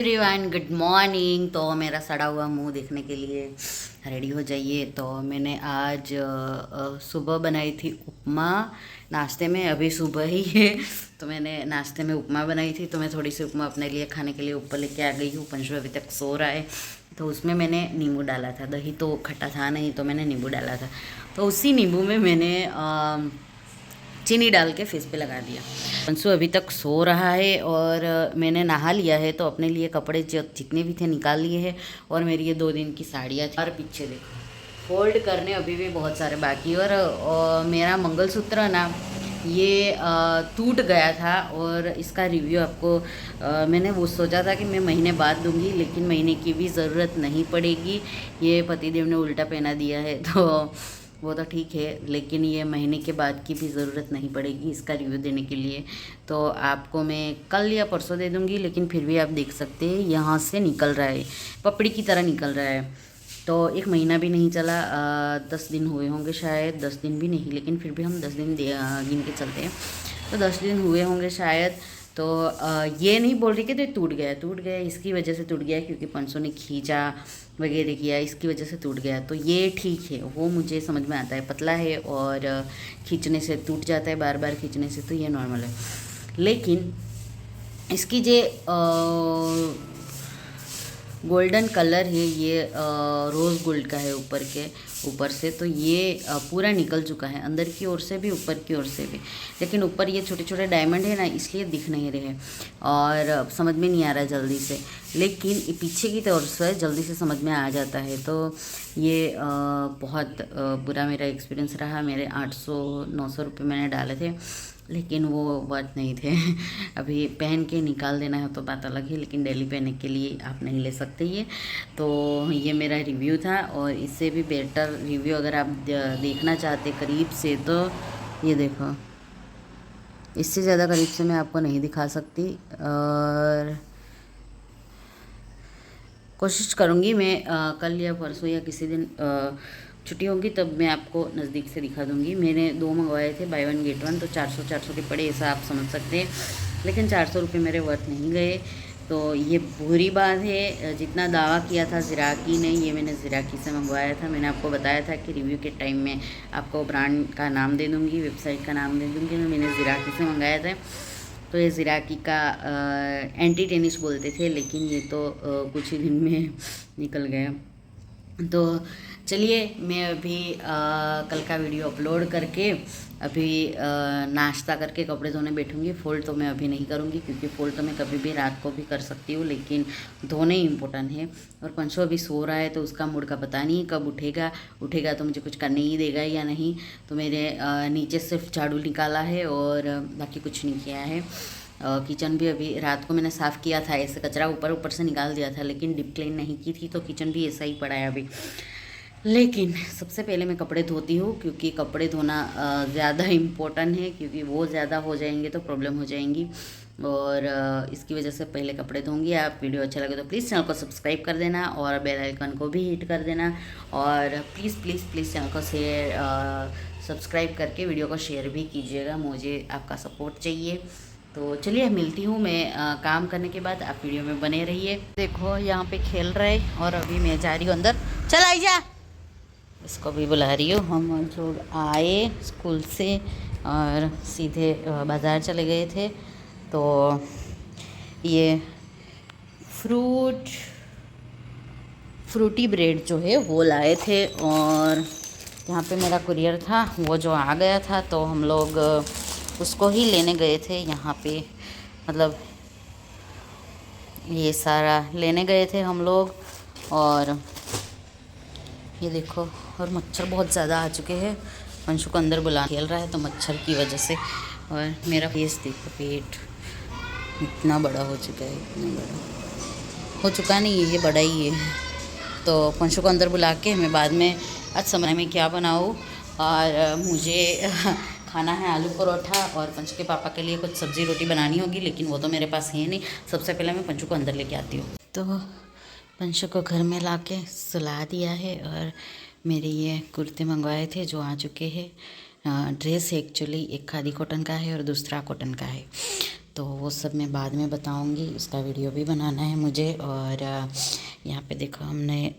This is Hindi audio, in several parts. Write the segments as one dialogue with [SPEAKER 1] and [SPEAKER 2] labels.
[SPEAKER 1] Everyone good morning. तो मेरा सड़ा हुआ मुंह देखने के लिए रेडी हो जाइए। तो मैंने आज सुबह बनाई थी उपमा नाश्ते में। अभी सुबह ही है तो मैंने नाश्ते में उपमा बनाई थी। तो मैं थोड़ी सी उपमा अपने लिए खाने के लिए ऊपर लेके आ गई हूँ। पंशु अभी तक सो रहा है तो उसमें मैंने नींबू डाला था। दही तो खट्टा था नहीं तो मैंने नींबू डाला था। तो उसी नींबू में मैंने चीनी डाल के फेस पे लगा दिया। पंसु अभी तक सो रहा है और मैंने नहा लिया है। तो अपने लिए कपड़े जितने भी थे निकाल लिए हैं। और मेरी ये 2 दिन की साड़ियाँ थी। और पीछे देखो फोल्ड करने अभी भी बहुत सारे बाकी। और मेरा मंगलसूत्र ना ये टूट गया था। और इसका रिव्यू आपको मैंने वो सोचा था कि मैं महीने बाद दूंगी, लेकिन महीने की भी ज़रूरत नहीं पड़ेगी। ये पतिदेव ने उल्टा पहना दिया है तो वो तो ठीक है, लेकिन ये महीने के बाद की भी ज़रूरत नहीं पड़ेगी इसका रिव्यू देने के लिए। तो आपको मैं कल या परसों दे दूँगी, लेकिन फिर भी आप देख सकते हैं यहाँ से निकल रहा है, पपड़ी की तरह निकल रहा है। तो 1 महीना भी नहीं चला, 10 दिन हुए होंगे शायद, 10 दिन भी नहीं, लेकिन फिर भी हम 10 दिन गिन के चलते हैं। तो 10 दिन हुए होंगे शायद। तो ये नहीं बोल रही कि तो टूट गया इसकी वजह से टूट गया, क्योंकि पंसो ने खींचा वगैरह किया इसकी वजह से टूट गया। तो ये ठीक है, वो मुझे समझ में आता है, पतला है और खींचने से टूट जाता है, बार बार खींचने से, तो ये नॉर्मल है। लेकिन इसकी जो गोल्डन कलर है ये रोज़ गोल्ड का है ऊपर से। तो ये पूरा निकल चुका है अंदर की ओर से भी ऊपर की ओर से भी। लेकिन ऊपर ये छोटे छोटे डायमंड है ना, इसलिए दिख नहीं रहे और समझ में नहीं आ रहा है जल्दी से। लेकिन पीछे की तरफ से जल्दी से समझ में आ जाता है। तो ये बहुत बुरा मेरा एक्सपीरियंस रहा। मेरे 800-900 रुपये मैंने डाले थे, लेकिन वो वर्थ नहीं थे। अभी पहन के निकाल देना है तो बात अलग है, लेकिन डेली पहनने के लिए आप नहीं ले सकते ये। तो ये मेरा रिव्यू था। और इससे भी बेटर रिव्यू अगर आप देखना चाहते करीब से, तो ये देखो, इससे ज़्यादा करीब से मैं आपको नहीं दिखा सकती। और कोशिश करूँगी मैं कल या परसों या किसी दिन छुट्टी होगी तब मैं आपको नज़दीक से दिखा दूँगी। मैंने 2 मंगवाए थे, बाय 1 गेट 1, तो 400 के पड़े, ऐसा आप समझ सकते हैं। लेकिन 400 रुपये मेरे वर्थ नहीं गए। तो ये बुरी बात है। जितना दावा किया था ज़िराकी ने, ये मैंने ज़िराकी से मंगवाया था। मैंने आपको बताया था कि रिव्यू के टाइम में आपको ब्रांड का नाम दे दूँगी, वेबसाइट का नाम दे दूँगी। मैंने ज़िराकी से मंगाया था। तो ये ज़िराकी का एंटी टेनिस बोलते थे, लेकिन ये तो कुछ ही दिन में निकल गया। तो चलिए मैं अभी कल का वीडियो अपलोड करके अभी नाश्ता करके कपड़े धोने बैठूँगी। फोल्ड तो मैं अभी नहीं करूँगी, क्योंकि फोल्ड तो मैं कभी भी रात को भी कर सकती हूँ, लेकिन धोने इम्पोर्टेंट है। और पंचो अभी सो रहा है तो उसका मूड का पता नहीं कब उठेगा तो मुझे कुछ करने ही देगा या नहीं। तो मेरे नीचे सिर्फ झाड़ू निकाला है और बाकी कुछ नहीं किया है। किचन भी अभी रात को मैंने साफ़ किया था, ऐसे कचरा ऊपर से निकाल दिया था, लेकिन डीप क्लीन नहीं की थी, तो किचन भी ऐसा ही पड़ा है अभी। लेकिन सबसे पहले मैं कपड़े धोती हूँ, क्योंकि कपड़े धोना ज़्यादा इम्पोर्टेंट है, क्योंकि वो ज़्यादा हो जाएंगे तो प्रॉब्लम हो जाएंगी। और इसकी वजह से पहले कपड़े धोंगी। आप वीडियो अच्छा लगे तो प्लीज़ चैनल को सब्सक्राइब कर देना और बेल आइकन को भी हिट कर देना। और प्लीज़ प्लीज़ प्लीज़ चैनल को सब्सक्राइब करके वीडियो को शेयर भी कीजिएगा, मुझे आपका सपोर्ट चाहिए। तो चलिए मिलती हूँ मैं काम करने के बाद, आप वीडियो में बने रहिए। देखो यहाँ पे खेल रहे और अभी मैं जा रही हूँ अंदर। चल आई जा, इसको भी बुला रही हूँ। हम लोग आए स्कूल से और सीधे बाज़ार चले गए थे। तो ये फ्रूटी ब्रेड जो है वो लाए थे, और यहाँ पे मेरा कुरियर था वो जो आ गया था, तो हम लोग उसको ही लेने गए थे। यहाँ पे मतलब ये सारा लेने गए थे हम लोग। और ये देखो, और मच्छर बहुत ज़्यादा आ चुके हैं। अंशु को अंदर बुला खेल रहा है तो मच्छर की वजह से। और मेरा फेस देखो, पेट इतना बड़ा हो चुका है, इतना बड़ा हो चुका नहीं है, ये बड़ा ही है। तो पंशु को अंदर बुला के मैं बाद में आज समय में क्या बनाऊँ। और मुझे खाना है आलू परोठा, और पंचू के पापा के लिए कुछ सब्ज़ी रोटी बनानी होगी, लेकिन वो तो मेरे पास है नहीं। सबसे पहले मैं पंचू को अंदर लेके आती हूँ। तो पंचू को घर में लाके सुला दिया है। और मेरे ये कुर्ते मंगवाए थे जो आ चुके हैं। ड्रेस है एक्चुअली, एक खादी कॉटन का है और दूसरा कॉटन का है। तो वो सब मैं बाद में बताऊंगी, उसका वीडियो भी बनाना है मुझे। और यहाँ पे देखो हमने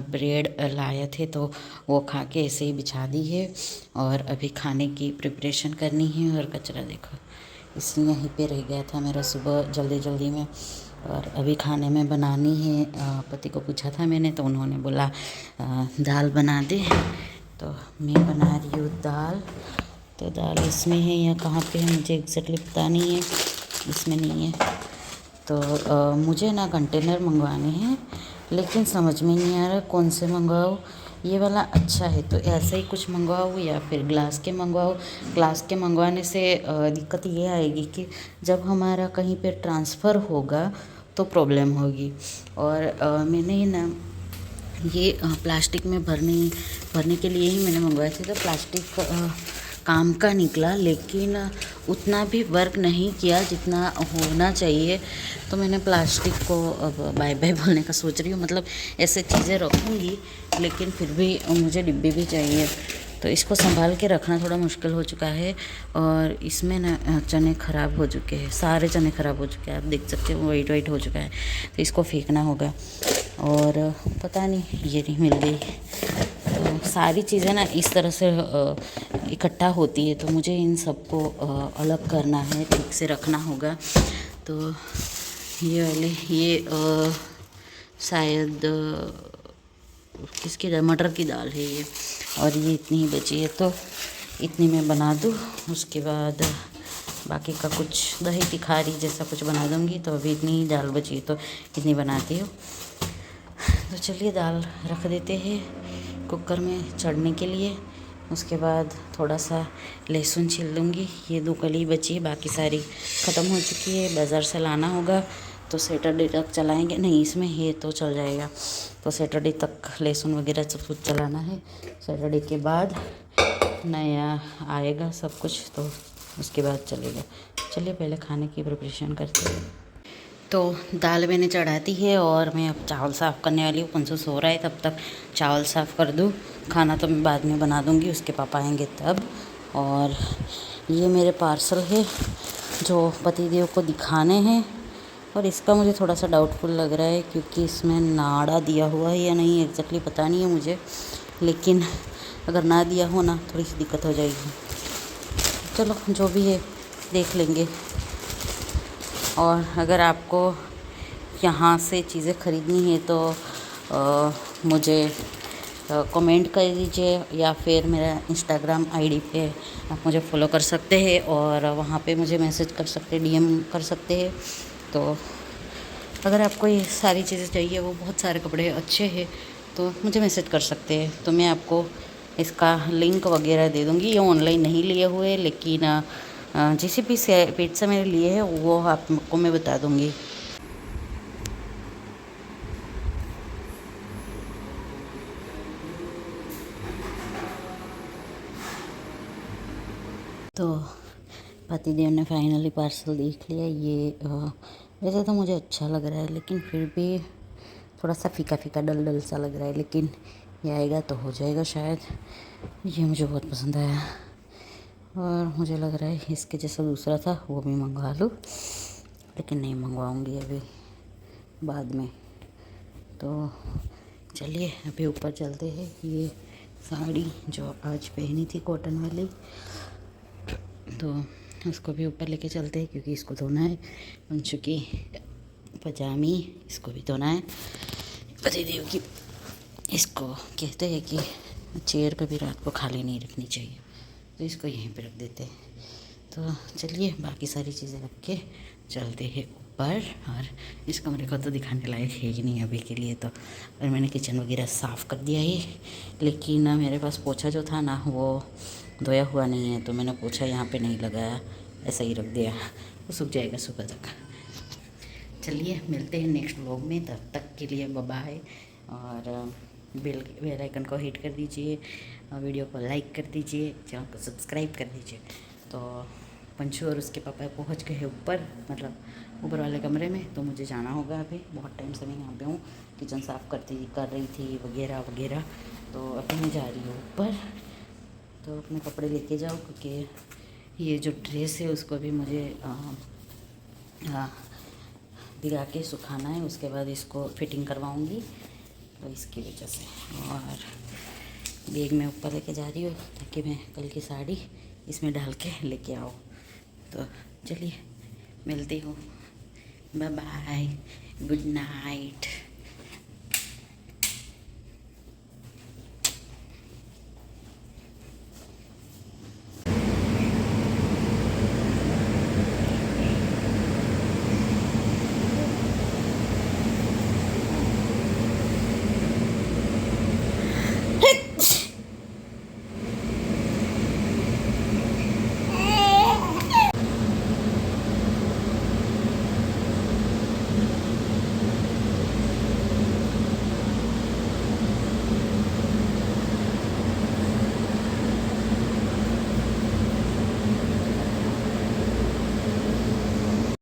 [SPEAKER 1] ब्रेड लाए थे तो वो खा के ऐसे ही बिछा दी है, और अभी खाने की प्रिपरेशन करनी है। और कचरा देखो इसलिए यहीं पे रह गया था मेरा सुबह जल्दी जल्दी में, और अभी खाने में बनानी है। पति को पूछा था मैंने तो उन्होंने बोला दाल बना दे, तो मैं बना रही हूँ दाल। तो दाल इसमें है या कहाँ पे है मुझे एग्जैक्टली पता नहीं है, इसमें नहीं है। तो मुझे ना कंटेनर मंगवाने हैं, लेकिन समझ में नहीं आ रहा कौन से मंगवाऊँ। ये वाला अच्छा है तो ऐसे ही कुछ मंगवाऊँ या फिर ग्लास के मंगवाऊँ। ग्लास के मंगवाने से दिक्कत ये आएगी कि जब हमारा कहीं पे ट्रांसफ़र होगा तो प्रॉब्लम होगी। और मैंने ना ये प्लास्टिक में भरने के लिए ही मैंने मंगवाए थे, तो प्लास्टिक काम का निकला, लेकिन उतना भी वर्क नहीं किया जितना होना चाहिए। तो मैंने प्लास्टिक को अब बाय बाय बोलने का सोच रही हूँ, मतलब ऐसे चीज़ें रखूँगी, लेकिन फिर भी मुझे डिब्बे भी चाहिए। तो इसको संभाल के रखना थोड़ा मुश्किल हो चुका है। और इसमें ना चने ख़राब हो चुके हैं, सारे चने ख़राब हो चुके हैं, आप देख सकते हो वाइट वाइट हो चुका है, तो इसको फेंकना होगा। और पता नहीं ये नहीं मिल गई। तो सारी चीज़ें ना इस तरह से इकट्ठा होती है, तो मुझे इन सबको अलग करना है, ठीक से रखना होगा। तो ये वाले ये शायद किसकी दाल, मटर की दाल है ये, और ये इतनी ही बची है तो इतनी मैं बना दूँ। उसके बाद बाकी का कुछ दही तिखारी जैसा कुछ बना दूँगी। तो अभी इतनी ही दाल बची है तो इतनी बनाती हूँ। तो चलिए दाल रख देते हैं कुकर में चढ़ने के लिए। उसके बाद थोड़ा सा लहसुन छील लूँगी, ये 2 कली बची है, बाकी सारी ख़त्म हो चुकी है। बाज़ार से लाना होगा तो सैटरडे तक चलाएंगे, नहीं इसमें है तो चल जाएगा। तो सैटरडे तक लहसुन वगैरह सब कुछ चलाना है, सैटरडे के बाद नया आएगा सब कुछ, तो उसके बाद चलेगा। चलिए पहले खाने की प्रिपरेशन करते हैं। तो दाल मैंने चढ़ा दी है और मैं अब चावल साफ़ करने वाली हूँ। पंसू सो रहा है, तब तक चावल साफ़ कर दूँ। खाना तो मैं बाद में बना दूँगी, उसके पापा आएंगे तब। और ये मेरे पार्सल है जो पतिदेव को दिखाने हैं, और इसका मुझे थोड़ा सा डाउटफुल लग रहा है क्योंकि इसमें नाड़ा दिया हुआ है या नहीं एग्जैक्टली पता नहीं है मुझे, लेकिन अगर ना दिया हो ना थोड़ी सी दिक्कत हो जाएगी। चलो जो भी है देख लेंगे। और अगर आपको यहाँ से चीज़ें ख़रीदनी है तो मुझे कमेंट कर दीजिए, या फिर मेरा इंस्टाग्राम आईडी पे आप मुझे फॉलो कर सकते हैं और वहाँ पे मुझे मैसेज कर सकते हैं, डीएम कर सकते हैं। तो अगर आपको ये सारी चीज़ें चाहिए, वो बहुत सारे कपड़े अच्छे हैं, तो मुझे मैसेज कर सकते हैं। तो मैं आपको इसका लिंक वगैरह दे दूँगी। ये ऑनलाइन नहीं लिए हुए, लेकिन जिस भी पेज से मैंने लिए हैं वो आपको मैं बता दूँगी। तो पतिदेव ने फाइनली पार्सल देख लिया। ये वैसे तो मुझे अच्छा लग रहा है, लेकिन फिर भी थोड़ा सा फीका फीका डल डल सा लग रहा है, लेकिन ये आएगा तो हो जाएगा शायद। ये मुझे बहुत पसंद आया, और मुझे लग रहा है इसके जैसा दूसरा था वो भी मंगवा लूँ, लेकिन नहीं मंगवाऊँगी अभी, बाद में। तो चलिए अभी ऊपर चलते हैं। ये साड़ी जो आज पहनी थी कॉटन वाली, तो उसको भी ऊपर लेके चलते हैं क्योंकि इसको धोना है। पंचू की पजामी इसको भी धोना है। पतिदेव की इसको कहते हैं कि चेयर पे भी रात को खाली नहीं रखनी चाहिए, तो इसको यहीं पे रख देते हैं। तो चलिए बाकी सारी चीज़ें रख के चलते हैं ऊपर। और इस कमरे को तो दिखाने लायक है ही नहीं अभी के लिए तो। और मैंने किचन वगैरह साफ़ कर दिया है, लेकिन मेरे पास पोछा जो था ना वो धोया हुआ नहीं है, तो मैंने पोछा यहाँ पे नहीं लगाया, ऐसा ही रख दिया, वो सूख जाएगा सुबह तक। चलिए मिलते हैं नेक्स्ट व्लॉग में, तब तक के लिए बाय बाय। और बेल आइकन को हिट कर दीजिए, वीडियो को लाइक कर दीजिए, चैनल को सब्सक्राइब कर दीजिए। तो पंचू और उसके पापा पहुंच गए हैं ऊपर, मतलब ऊपर वाले कमरे में। तो मुझे जाना होगा, अभी बहुत टाइम से मैं यहाँ पे हूँ, किचन साफ़ कर रही थी वगैरह वगैरह। तो अभी मैं जा रही हूँ ऊपर, तो अपने कपड़े लेके जाओ, क्योंकि ये जो ड्रेस है उसको भी मुझे भिगा के सुखाना है, उसके बाद इसको फिटिंग करवाऊँगी, तो इसकी वजह से। और बैग में ऊपर लेके जा रही हूँ ताकि मैं कल की साड़ी इसमें डाल के लेके आऊँ। तो चलिए मिलती हूँ, बाय बाय, गुड नाइट।